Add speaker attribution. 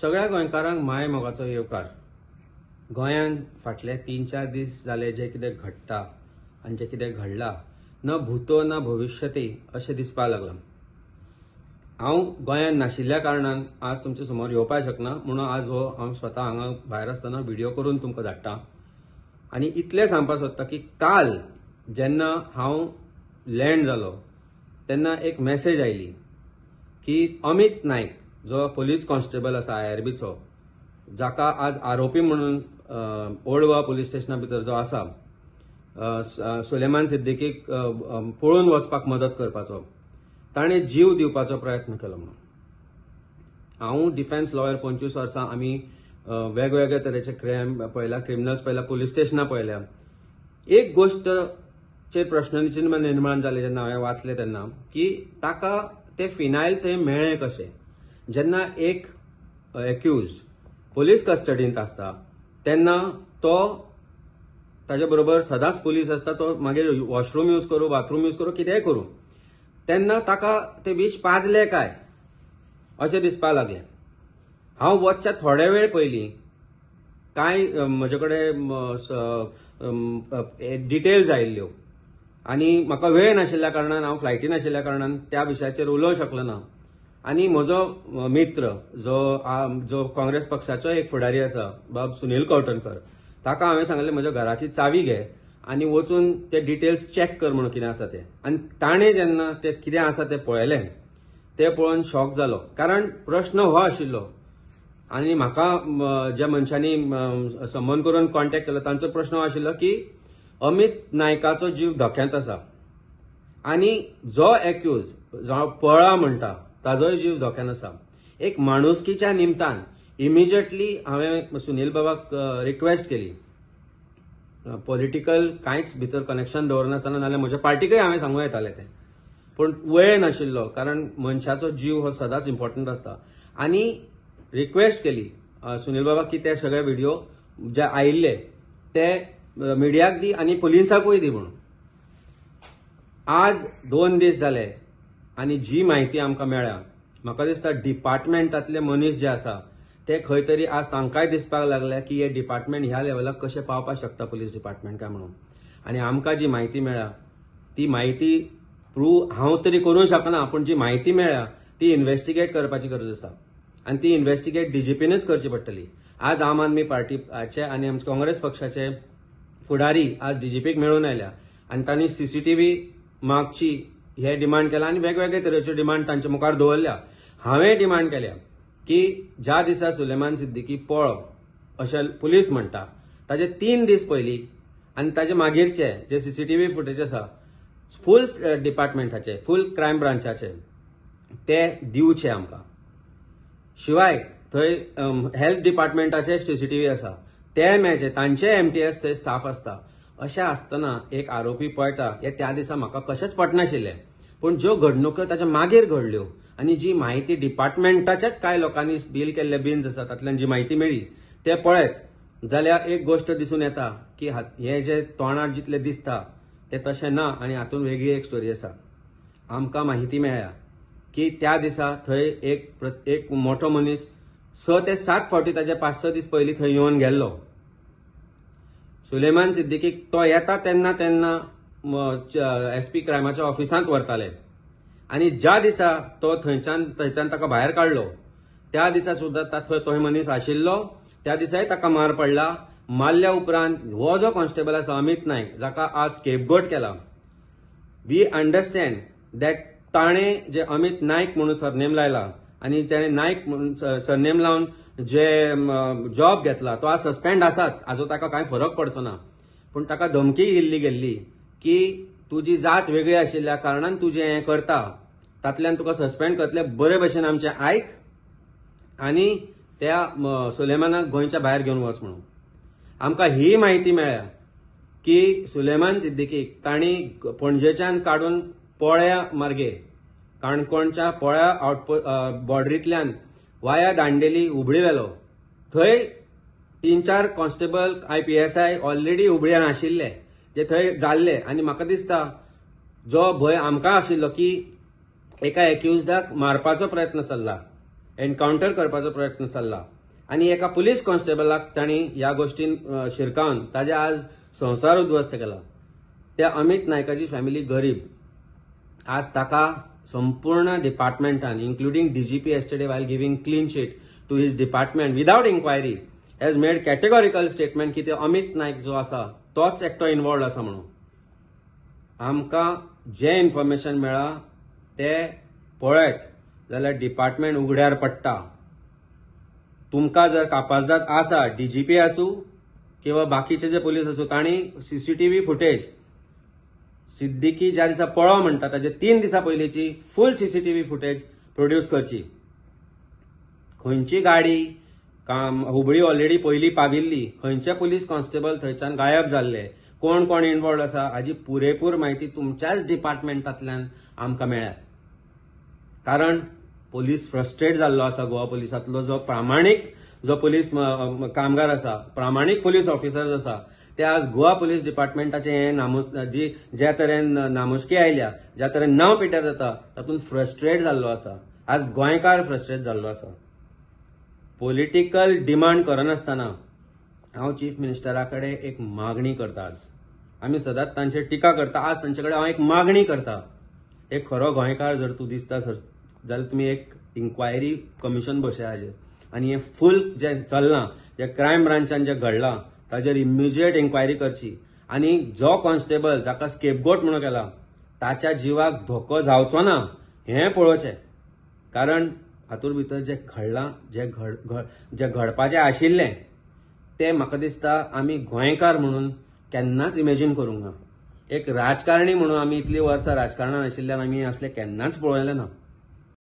Speaker 1: सगळ्या गोंयकारांक माय मोगाचो येवकार. गोंयांत फाटले 3-4 दीस जाले जे कितें घडटा आनी जे कितें घडलां न भूतो न भविष्यती अशें दिसपाक लागलां. हांव गोंयांत नाशिल्ल्या कारणान आज तुमचे समोर येवपाक शकना, म्हणून आज हो हांव स्वता हांगा भायर आसतना व्हिडिओ करून तुमकां धाडटां. आनी इतलें सांगपाक सोदतां की काल जेन्ना हांव लँड जालो तेन्ना एक मॅसेज आयली की अमित नायक जो पुलीस कॉन्स्टेबल आसा IRBचो, जाका आज आरोपी म्हणून ओल्ड गोवा पुलीस स्टेशना भितर जो आसा, सुलेमान सिद्दीकीक पळून वचपाक मदत करपाचो, ताणें जीव दिवपाचो प्रयत्न केलो म्हणून. हांव डिफेन्स लॉयर 25 वर्सां आमी वेगवेगळे तरेचे क्रायम पळयला, क्रिमिनल्स पळयला, पुलीस स्टेशनां पळयल्या. एक गोश्टचेर प्रश्नचिन्ह निर्माण जाले जेन्ना हांवें वाचले तेन्ना की ताका ते फिनायल थंय मेळ्ळें कशें. जेन्ना एक एक्युज्ड पुलीस कस्टडींत आसता तेन्ना तो ताजे बरोबर सदांच पुलीस आसता, तो मागीर वॉशरूम यूज करूं, बाथरूम यूज करूं, कितेंय करूं, तेन्ना ताका ते विश पाजले काय अशें दिसपाक लागलें. हांव वचच्या थोडे वेळ पयलीं कांय म्हजे कडेन डिटेल्स आयिल्ल्यो आनी म्हाका वेळ नाशिल्ल्या कारणान, हांव फ्लायटीन आशिल्ल्या कारणान त्या विशयाचेर उलोवंक शकलो ना. आनी म्हजो मित्र जो काँग्रेस पक्षाचो एक फुडारी आसा, बाब सुनील कवटणकर, ताका हांवें सांगलें म्हज्या घराची चावी घे आनी वचून ते डिटेल्स चॅक कर म्हणून कितें आसा ते. आनी ताणें जेन्ना ते कितें आसा ते पळयलें ते पळोवन शॉक जालो. कारण प्रश्न हो आशिल्लो आनी म्हाका ज्या मनशांनी संबंद करून कॉन्टॅक्ट केलो तांचो प्रश्न हो आशिल्लो की अमित नायकाचो जीव धोक्यांत आसा आनी जो एक्यूज जो पळा म्हणटा ताजोय जीव धोक्यांत आसा. एक माणुसकीच्या निमतान इमिजिएटली हांवें सुनील बाबाक रिक्वेस्ट केली, पॉलिटिकल कांयच भितर कनेक्शन दवरनासतना, नाल्यार म्हज्या पार्टीकय हांवें सांगूं येतालें तें, पूण वेळ नाशिल्लो कारण मनशाचो जीव हो सदांच इम्पॉर्टंट आसता. आनी रिक्वेस्ट केली सुनील बाबा की ते सगळे व्हिडिओ जे आयिल्ले ते मिडियाक दी आनी पुलिसाकूय दी म्हणून. आज 2 दीस जाले आनी जी म्हायती आमकां मेळ्ळ्या, म्हाका दिसता डिपार्टमेंटांतले मनीस जे आसा ते खंय तरी आज तांकांय दिसपाक लागल्या की हे डिपार्टमेंट ह्या लेवलाक कशें पावपाक शकता पुलीस डिपार्टमेंट काय म्हणून. आनी आमकां जी म्हायती मेळ्ळ्या ती म्हायती प्रूव हांव तरी करूंक शकना, पूण जी म्हायती मेळ्ळ्या ती इन्व्हेस्टिगेट करपाची गरज आसा आनी ती इन्व्हेस्टिगेट DGPनूच करची पडटली. आज आम आदमी पार्टीचे आनी आमचे काँग्रेस पक्षाचे फुडारी आज DGPक मेळून आयल्या आनी तांणी CCTV मागची हे डिमांड केला आनी वेगवेगळे तरेच्यो डिमांड तांचे मुखार दवरल्या. हांवें डिमांड केल्या की ज्या दिसा सुलेमान सिद्दीकी पळो अशें पुलीस म्हणटा ताचे 3 दीस पयलीं आनी ताचे मागीरचे जे CCTV फुटेज आसा फूल डिपार्टमेंटाचे, फूल क्रायम ब्रांचाचे ते दिवचे आमकां. शिवाय थंय हेल्थ डिपार्टमेंटाचे CCTV आसा ते मेळचे, तांचे MTS थंय स्टाफ आसता. अशें आसतना एक आरोपी पळटा हे त्या दिसा म्हाका कशेंच पटनाशिल्लें. पूण ज्यो घडणुको ताच्या मागीर घडल्यो आनी जी म्हायती डिपार्टमेंटाच्याच कांय लोकांनी बील केल्ले बिन्स आसा तातूंतल्यान जी म्हायती मेळ्ळी ते पळयत जाल्यार एक गोश्ट दिसून येता की हे जे तोंडार जितले दिसता ते तशें ना आनी हातूंत वेगळी एक स्टोरी आसा. आमकां म्हायती मेळ्ळ्या की त्या दिसा थंय एक मोठो मनीस 6 ते 7 फावटी ताचे 5-6 दीस पयलीं थंय येवन गेल्लो. सुलेमान सिद्दीकीक तो येता तेन्ना SP क्रायमाच्या ऑफिसांत व्हरताले आनी ज्या दिसा तो थंयच्यान ताका भायर काडलो त्या दिसा सुद्दां थंय मनीस आशिल्लो. त्या दिसाय ताका मार पडला. मारल्या उपरांत हो जो कॉन्स्टेबल आसा अमित नायक, जाका आज स्केपगोट केला, वी अंडरस्टँड दॅट ताणें जे अमित नायक म्हणून सरनेम लायला आनी ताणें नायक म्हणून सरनेम लावन जे जॉब घेतला तो आज सस्पेंड आसात, हाजो ताका कांय फरक पडचो ना. पूण ताका धमकी गेल्ली की तुजी जात वेगळी आशिल्ल्या कारणान तुजें हें करता, तातल्यान तुका सस्पेंड करतले, बरे भशेन आमचें आयक आनी त्या सुलेमानाक गोंयच्या भायर घेवन वच म्हणून. आमकां ही म्हायती मेळ्ळ्या की सुलेमान सिद्दीकीक तांणी पणजेच्यान काडून पोळ्या मार्गे काणकोणच्या पोळ्या बॉर्डरींतल्यान वाया दांडेली हुबळी व्हेलो. थंय 3-4 कॉन्स्टेबल PSI ऑलरेडी हुबळ्यान आशिल्ले जे थंय जाल्ले. आनी म्हाका दिसता जो भंय आमकां आशिल्लो की एका एक्युज्डाक मारपाचो प्रयत्न चल्ला एनकाउंटर करपाचो प्रयत्न चल्ला आनी एका पुलीस कॉन्स्टेबलाक तांणी ह्या गोष्टीन शिरकावन ताजे आज संवसार उद्ध्वस्त केला. त्या अमित नायकाची फॅमिली गरीब. आज ताका संपूर्ण डिपार्टमेंटान including DGP yesterday while giving clean sheet to his department without inquiry has made categorical statement की ते अमित नायक जो आसा तोच एकटो इन्वॉल्ड आसा म्हणून. आमकां जे इन्फॉर्मेशन मेळ्ळा ते पळयत जाल्यार डिपार्टमेंट उघड्यार पडटा. तुमकां जर कापाजदाद आसा, डीजीपी आसूं किंवा बाकीचे जे पुलीस आसूं, तांणी सीसीटीव्ही फुटेज सिद्दीकी ज्या दिसा पळो म्हणटा ताजे 3 दिसा पयलींची फुल सीसीटीव्ही फुटेज प्रोड्यूस करची. खंयची गाडी हुबळी ऑलरेडी पयलीं पाविल्ली, खंयचे पुलीस कॉन्स्टेबल थंयच्यान गायब जाल्ले, कोण कोण इन्वॉल्ड आसा हाची पुरेपूर म्हायती तुमच्याच डिपार्टमेंटांतल्यान आमकां मेळ्ळ्या. कारण पुलीस फ्रस्ट्रेट जाल्लो आसा. गोवा पुलिसांतलो जो प्रामाणीक जो पुलीस कामगार आसा, प्रामाणीक पुलीस ऑफिसर्स आसा, ते आज गोवा पुलीस डिपार्टमेंटाचे हे ज्या तरेन नामुष्की आयल्या, ज्या तरेन नांव पिड्ड्यार जाता, तातूंत फ्रस्ट्रेट जाल्लो आसा. आज गोंयकार फ्रस्ट्रेट जाल्लो आसा. पॉलिटिकल डिमांड करनासतना हांव चीफ मिनिस्टरा कडेन एक मागणी करता. आज आमी सदांच तांचेर टिका करता, आज तांचे कडेन हांव एक मागणी करता. एक खरो गोंयकार जर तूं दिसता जाल्यार तुमी एक इन्क्वायरी कमिशन बसया हाजेर आनी हें फूल जें चल्लां, जें क्रायम ब्रांचान जें घडलां ताजेर इमिजिएट इन्क्वायरी करची आनी जो कॉन्स्टेबल जाका स्केपगोट म्हणून केला ताच्या जिवाक धोको जावचो ना हें पळोवचें. कारण हातूंत भितर जें घडलां, जें घडपाचें आशिल्लें तें म्हाका दिसता आमी गोंयकार म्हणून केन्नाच इमेजीन करूंक ना. एक राजकारणी म्हणून आमी इतलीं वर्सां राजकारणांत आशिल्ल्यान आमी असलें केन्नाच पळयलें ना.